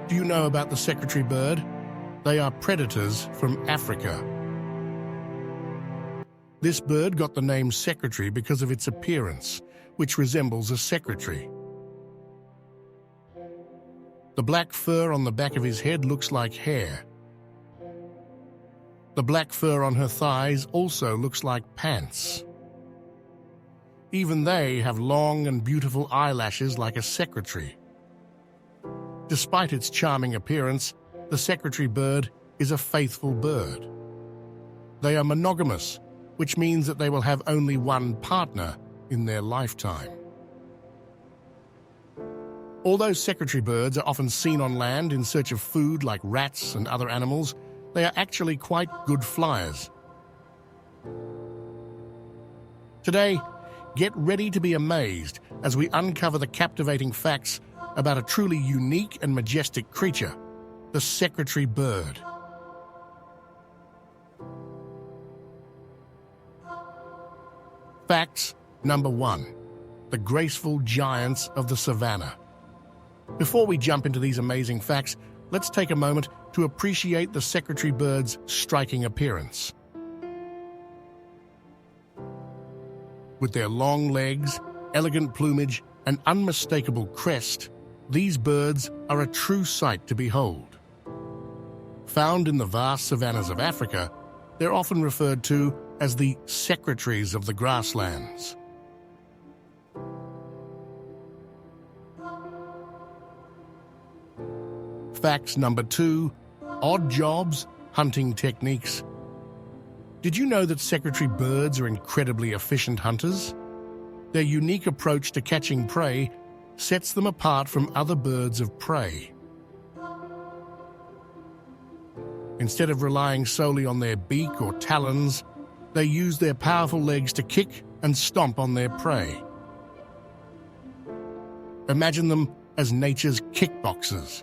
Do you know about the secretary bird? They are predators from Africa. This bird got the name secretary because of its appearance, which resembles a secretary. The black fur on the back of his head looks like hair. The black fur on her thighs also looks like pants. Even they have long and beautiful eyelashes like a secretary. Despite its charming appearance, the secretary bird is a faithful bird. They are monogamous, which means that they will have only one partner in their lifetime. Although secretary birds are often seen on land in search of food like rats and other animals, they are actually quite good flyers. Today, get ready to be amazed as we uncover the captivating facts about a truly unique and majestic creature, the secretary bird. Facts number 1. The graceful giants of the savannah. Before we jump into these amazing facts, let's take a moment to appreciate the secretary bird's striking appearance. With their long legs, elegant plumage, and unmistakable crest, these birds are a true sight to behold. Found in the vast savannas of Africa, they're often referred to as the secretaries of the grasslands. Facts number 2. Odd jobs, hunting techniques. Did you know that secretary birds are incredibly efficient hunters? Their unique approach to catching prey sets them apart from other birds of prey. Instead of relying solely on their beak or talons, they use their powerful legs to kick and stomp on their prey. Imagine them as nature's kickboxers.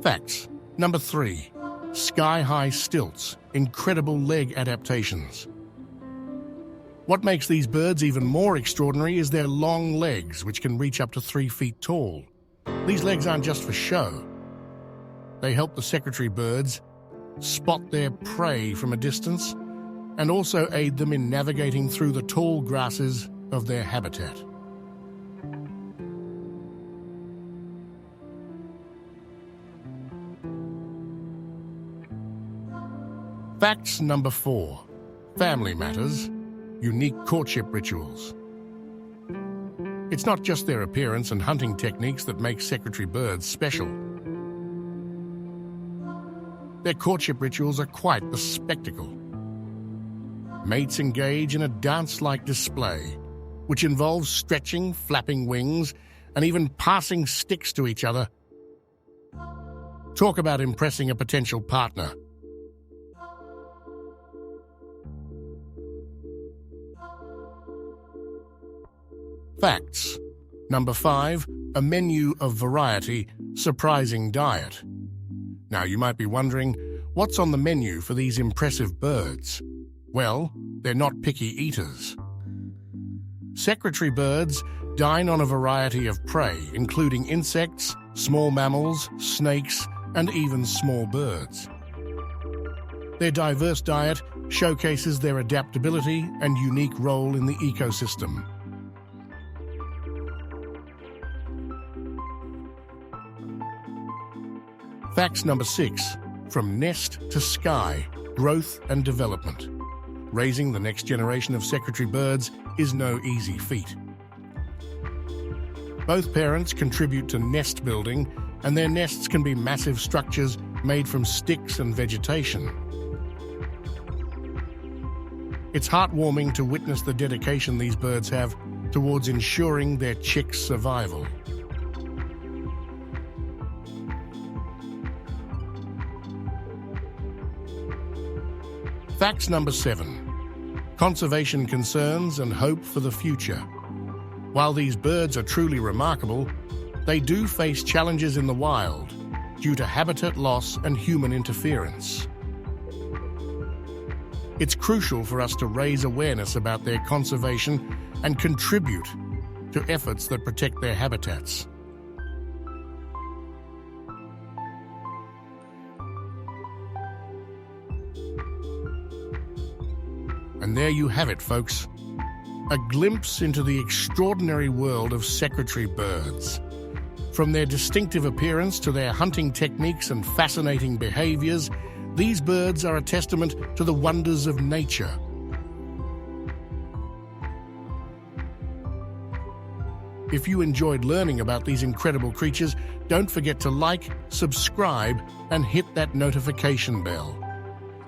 Facts number 3. Sky-high stilts, incredible leg adaptations. What makes these birds even more extraordinary is their long legs, which can reach up to 3 feet tall. These legs aren't just for show. They help the secretary birds spot their prey from a distance and also aid them in navigating through the tall grasses of their habitat. Facts number 4. Family matters, unique courtship rituals. It's not just their appearance and hunting techniques that make secretary birds special. Their courtship rituals are quite the spectacle. Mates engage in a dance-like display, which involves stretching, flapping wings, and even passing sticks to each other. Talk about impressing a potential partner. Facts number 5. A menu of variety, surprising diet. Now you might be wondering, what's on the menu for these impressive birds? Well, they're not picky eaters. Secretary birds dine on a variety of prey, including insects, small mammals, snakes, and even small birds. Their diverse diet showcases their adaptability and unique role in the ecosystem. Facts number 6. From nest to sky, growth and development. Raising the next generation of secretary birds is no easy feat. Both parents contribute to nest building, and their nests can be massive structures made from sticks and vegetation. It's heartwarming to witness the dedication these birds have towards ensuring their chicks' survival. Facts number 7. Conservation concerns and hope for the future. While these birds are truly remarkable, they do face challenges in the wild due to habitat loss and human interference. It's crucial for us to raise awareness about their conservation and contribute to efforts that protect their habitats. And there you have it, folks. A glimpse into the extraordinary world of secretary birds. From their distinctive appearance to their hunting techniques and fascinating behaviors, these birds are a testament to the wonders of nature. If you enjoyed learning about these incredible creatures, don't forget to like, subscribe, and hit that notification bell.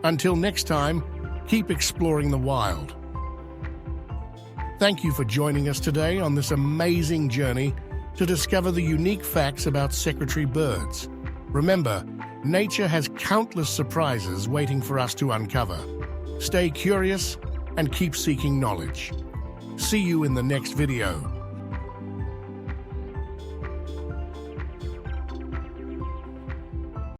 Until next time, keep exploring the wild. Thank you for joining us today on this amazing journey to discover the unique facts about secretary birds. Remember, nature has countless surprises waiting for us to uncover. Stay curious and keep seeking knowledge. See you in the next video.